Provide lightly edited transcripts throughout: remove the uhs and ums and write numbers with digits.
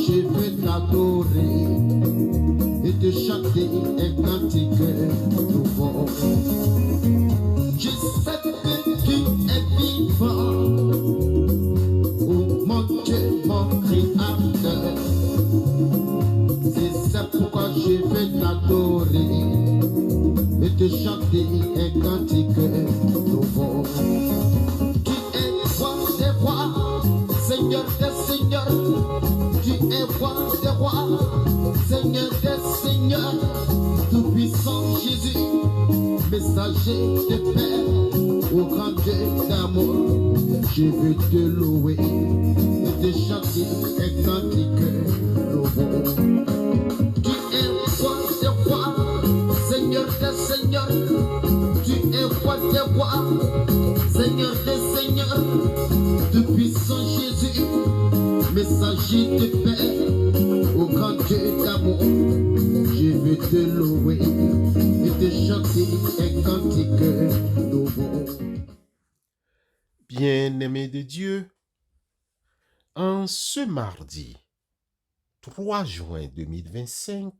je veux t'adorer et te chanter un cantique nouveau. Je sais que tu es vivant, oh mon Dieu, mon Créateur. C'est ça pourquoi je veux t'adorer et te chanter un cantique nouveau. Tu es roi des rois, Seigneur des seigneurs. Tu es roi des rois, Seigneur des seigneurs. Tout-puissant Jésus, messager de paix, au grand Dieu d'amour. Je veux te louer et te chanter un cantique nouveau. Tu es roi des rois, Seigneur des seigneurs. Tu es roi des rois, Seigneur des seigneurs. Tout-puissant Jésus, messager de paix, au grand Dieu d'amour. Je veux te louer et te chanter un cantique nouveau. Bien-aimés de Dieu, en ce mardi 3 juin 2025,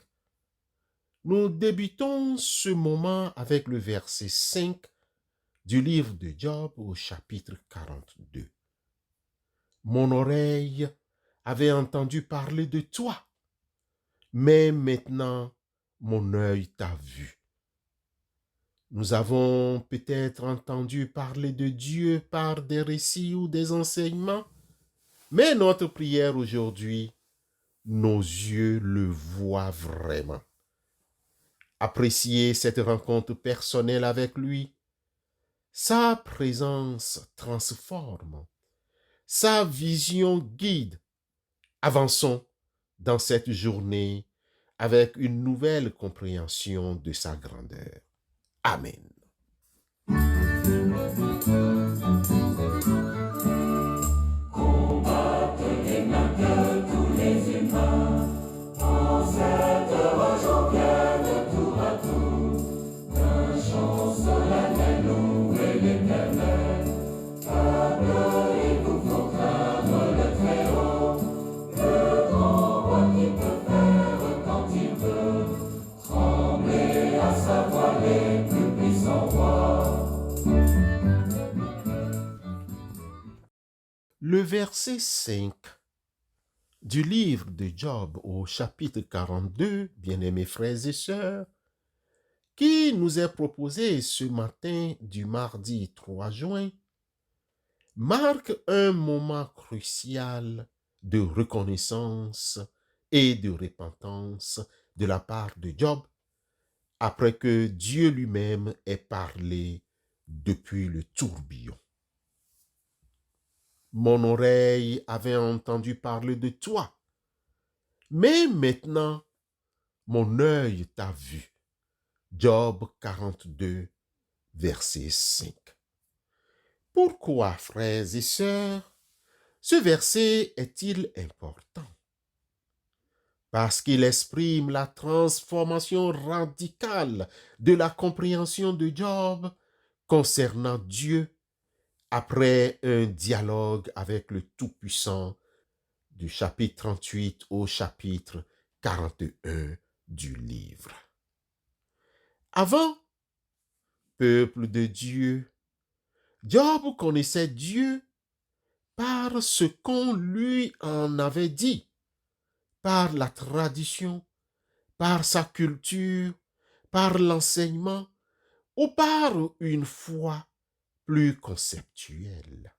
nous débutons ce moment avec le verset 5 du livre de Job au chapitre 42. Mon oreille avait entendu parler de toi, mais maintenant mon œil t'a vu. Nous avons peut-être entendu parler de Dieu par des récits ou des enseignements, mais notre prière aujourd'hui, nos yeux le voient vraiment. Apprécier cette rencontre personnelle avec lui, sa présence transforme, sa vision guide. Avançons dans cette journée avec une nouvelle compréhension de sa grandeur. Amen. Le verset 5 du livre de Job au chapitre 42, bien-aimés frères et sœurs, qui nous est proposé ce matin du mardi 3 juin, marque un moment crucial de reconnaissance et de repentance de la part de Job, après que Dieu lui-même ait parlé depuis le tourbillon. Mon oreille avait entendu parler de toi, mais maintenant, mon œil t'a vu. Job 42, verset 5. Pourquoi, frères et sœurs, ce verset est-il important? Parce qu'il exprime la transformation radicale de la compréhension de Job concernant Dieu après un dialogue avec le Tout-Puissant du chapitre 38 au chapitre 41 du livre. Avant, peuple de Dieu, Job connaissait Dieu par ce qu'on lui en avait dit, par la tradition, par sa culture, par l'enseignement ou par une foi plus conceptuelle.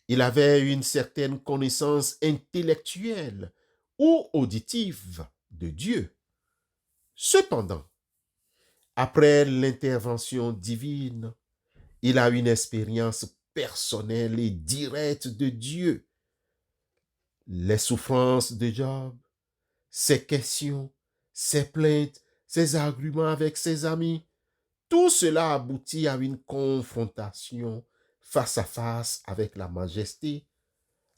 Il avait une certaine connaissance intellectuelle ou auditive de Dieu. Cependant, après l'intervention divine, il a une expérience personnelle et directe de Dieu. Les souffrances de Job, ses questions, ses plaintes, ses arguments avec ses amis, tout cela aboutit à une confrontation face à face avec la majesté,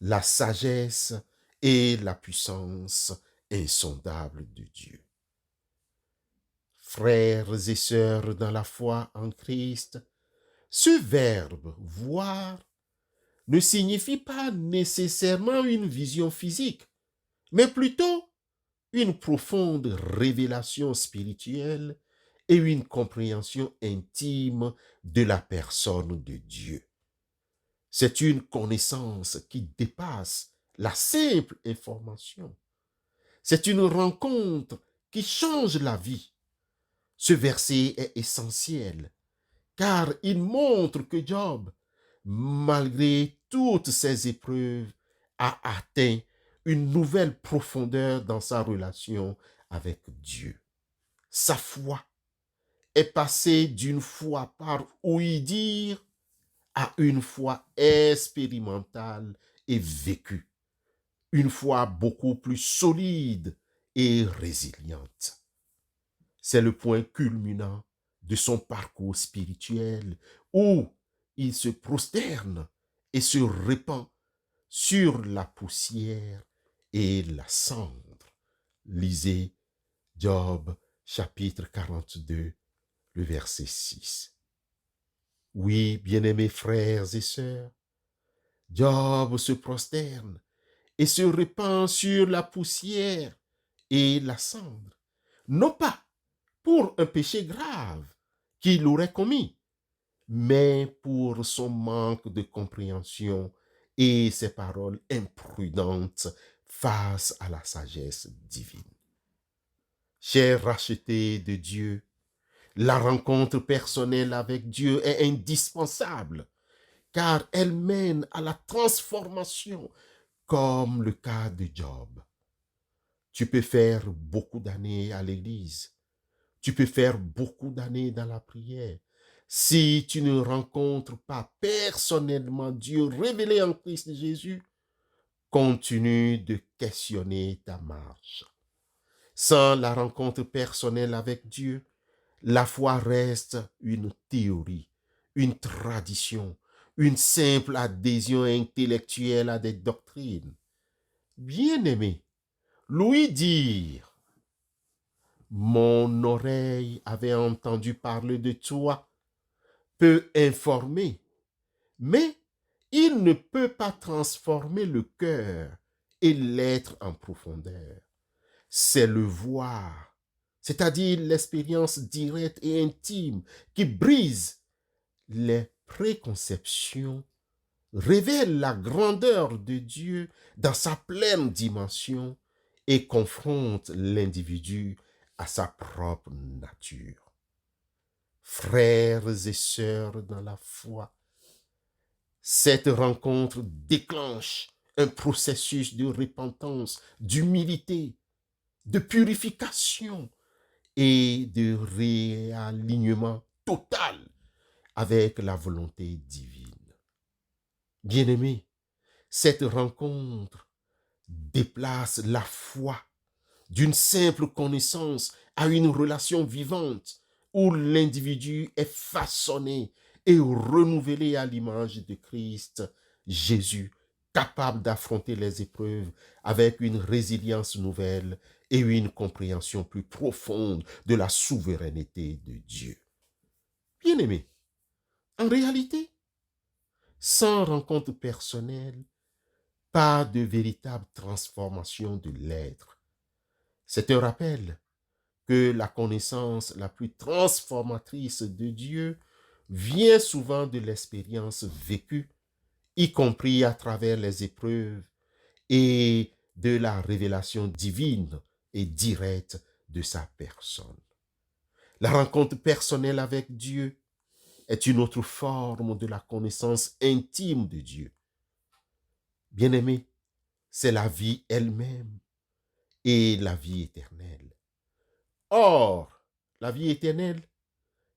la sagesse et la puissance insondable de Dieu. Frères et sœurs dans la foi en Christ, ce verbe « voir » ne signifie pas nécessairement une vision physique, mais plutôt une profonde révélation spirituelle et une compréhension intime de la personne de Dieu. C'est une connaissance qui dépasse la simple information. C'est une rencontre qui change la vie. Ce verset est essentiel car il montre que Job, malgré toutes ses épreuves, a atteint une nouvelle profondeur dans sa relation avec Dieu. Sa foi est passée d'une foi par ouï-dire à une foi expérimentale et vécue, une foi beaucoup plus solide et résiliente. C'est le point culminant de son parcours spirituel où il se prosterne et se répand sur la poussière et la cendre. Lisez Job chapitre 42, le verset 6. Oui, bien-aimés frères et sœurs, Job se prosterne et se répand sur la poussière et la cendre, non pas pour un péché grave qu'il aurait commis, mais pour son manque de compréhension et ses paroles imprudentes face à la sagesse divine. Chers rachetés de Dieu, la rencontre personnelle avec Dieu est indispensable, car elle mène à la transformation, comme le cas de Job. Tu peux faire beaucoup d'années à l'église, tu peux faire beaucoup d'années dans la prière. Si tu ne rencontres pas personnellement Dieu révélé en Christ Jésus, continue de questionner ta marche. Sans la rencontre personnelle avec Dieu, la foi reste une théorie, une tradition, une simple adhésion intellectuelle à des doctrines. Bien-aimé, l'ouïe dire « Mon oreille avait entendu parler de toi » peut informer, mais il ne peut pas transformer le cœur et l'être en profondeur. C'est le voir, c'est-à-dire l'expérience directe et intime qui brise les préconceptions, révèle la grandeur de Dieu dans sa pleine dimension et confronte l'individu à sa propre nature. Frères et sœurs dans la foi, cette rencontre déclenche un processus de repentance, d'humilité, de purification et de réalignement total avec la volonté divine. Bien-aimés, cette rencontre déplace la foi d'une simple connaissance à une relation vivante où l'individu est façonné et renouvelé à l'image de Christ Jésus, capable d'affronter les épreuves avec une résilience nouvelle et une compréhension plus profonde de la souveraineté de Dieu. Bien-aimés, en réalité, sans rencontre personnelle, pas de véritable transformation de l'être. C'est un rappel que la connaissance la plus transformatrice de Dieu vient souvent de l'expérience vécue, y compris à travers les épreuves et de la révélation divine et directe de sa personne. La rencontre personnelle avec Dieu est une autre forme de la connaissance intime de Dieu. Bien-aimé, c'est la vie elle-même et la vie éternelle. Or, la vie éternelle,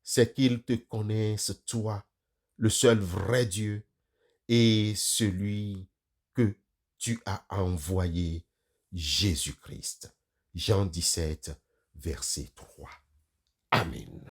c'est qu'ils te connaissent, toi, le seul vrai Dieu, et celui que tu as envoyé, Jésus-Christ. Jean 17, verset 3. Amen.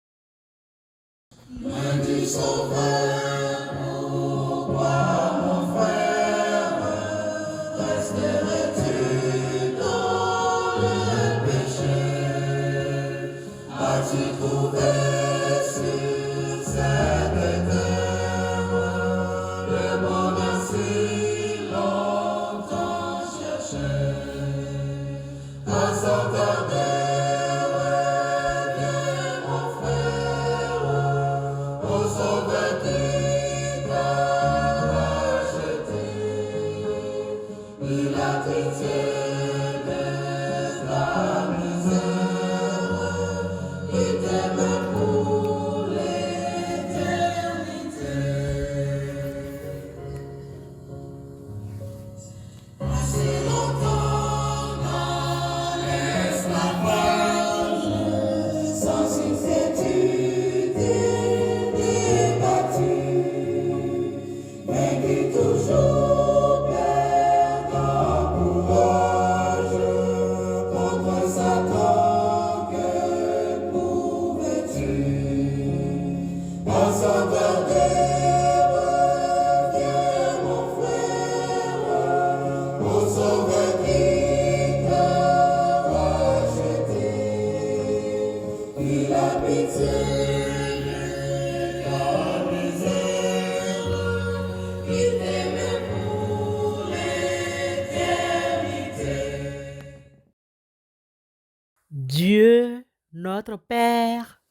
Dieu, notre Père,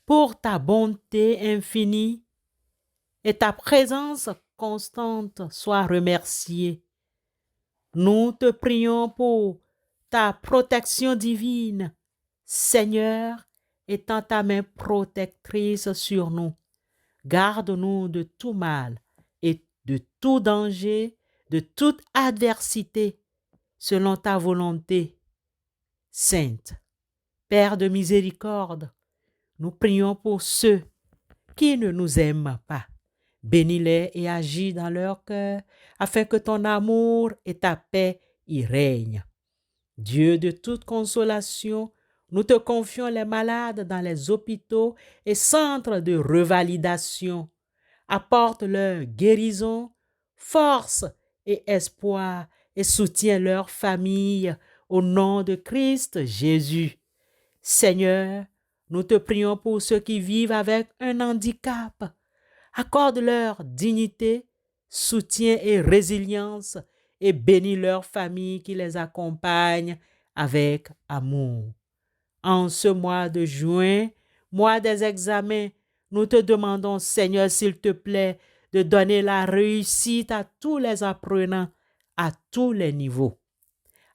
pour ta bonté infinie et ta présence constante, sois remercié. Nous te prions pour ta protection divine. Seigneur, étends ta main protectrice sur nous. Garde-nous de tout mal et de tout danger, de toute adversité, selon ta volonté sainte. Père de miséricorde, nous prions pour ceux qui ne nous aiment pas. Bénis-les et agis dans leur cœur, afin que ton amour et ta paix y règnent. Dieu de toute consolation, nous te confions les malades dans les hôpitaux et centres de revalidation. Apporte-leur guérison, force et espoir et soutiens leur famille au nom de Christ Jésus. Seigneur, nous te prions pour ceux qui vivent avec un handicap. Accorde-leur dignité, soutien et résilience et bénis leur famille qui les accompagne avec amour. En ce mois de juin, mois des examens, nous te demandons, Seigneur, s'il te plaît, de donner la réussite à tous les apprenants à tous les niveaux.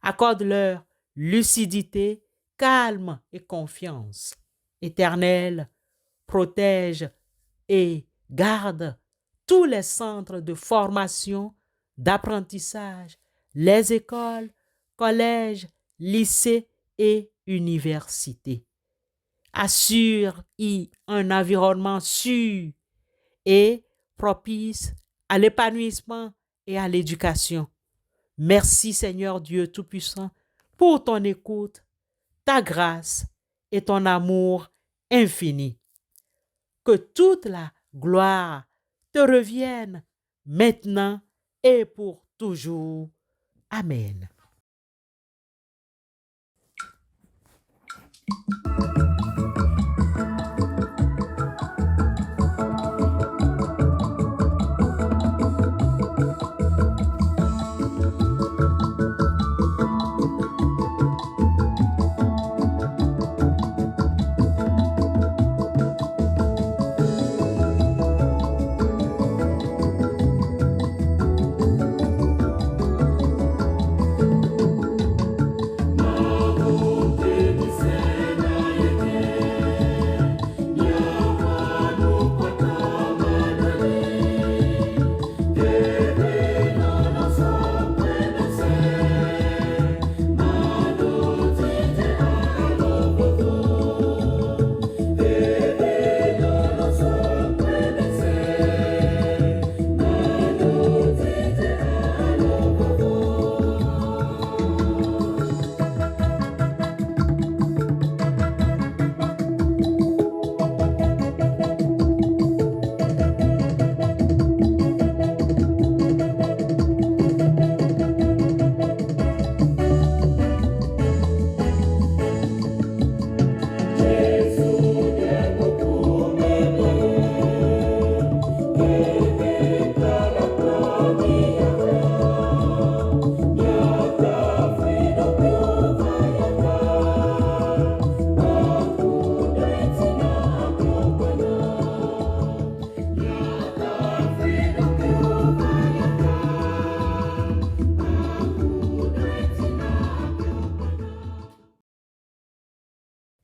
Accorde-leur lucidité, calme et confiance. Éternel, protège et garde tous les centres de formation, d'apprentissage, les écoles, collèges, lycées et universités. Assure-y un environnement sûr et propice à l'épanouissement et à l'éducation. Merci Seigneur Dieu Tout-Puissant pour ton écoute, ta grâce et ton amour infini. Que toute la gloire te revienne maintenant et pour toujours. Amen.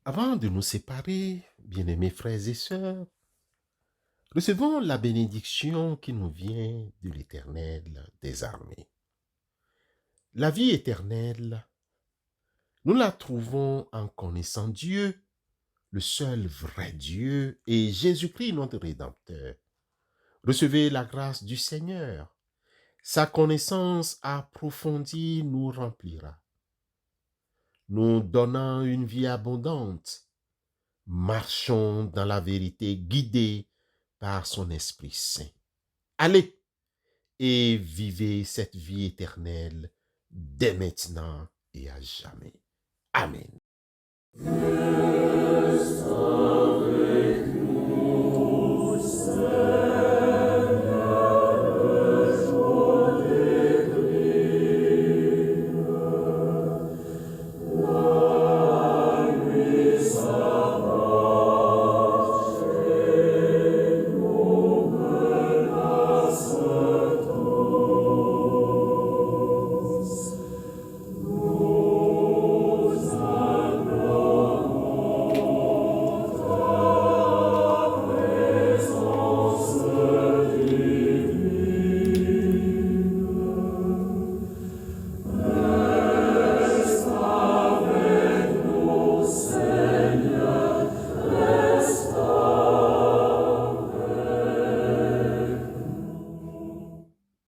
Avant de nous séparer, bien-aimés frères et sœurs, recevons la bénédiction qui nous vient de l'Éternel des armées. La vie éternelle, nous la trouvons en connaissant Dieu, le seul vrai Dieu, et Jésus-Christ notre Rédempteur. Recevez la grâce du Seigneur. Sa connaissance approfondie nous remplira, nous donnant une vie abondante. Marchons dans la vérité, guidés par son Esprit Saint. Allez et vivez cette vie éternelle dès maintenant et à jamais. Amen.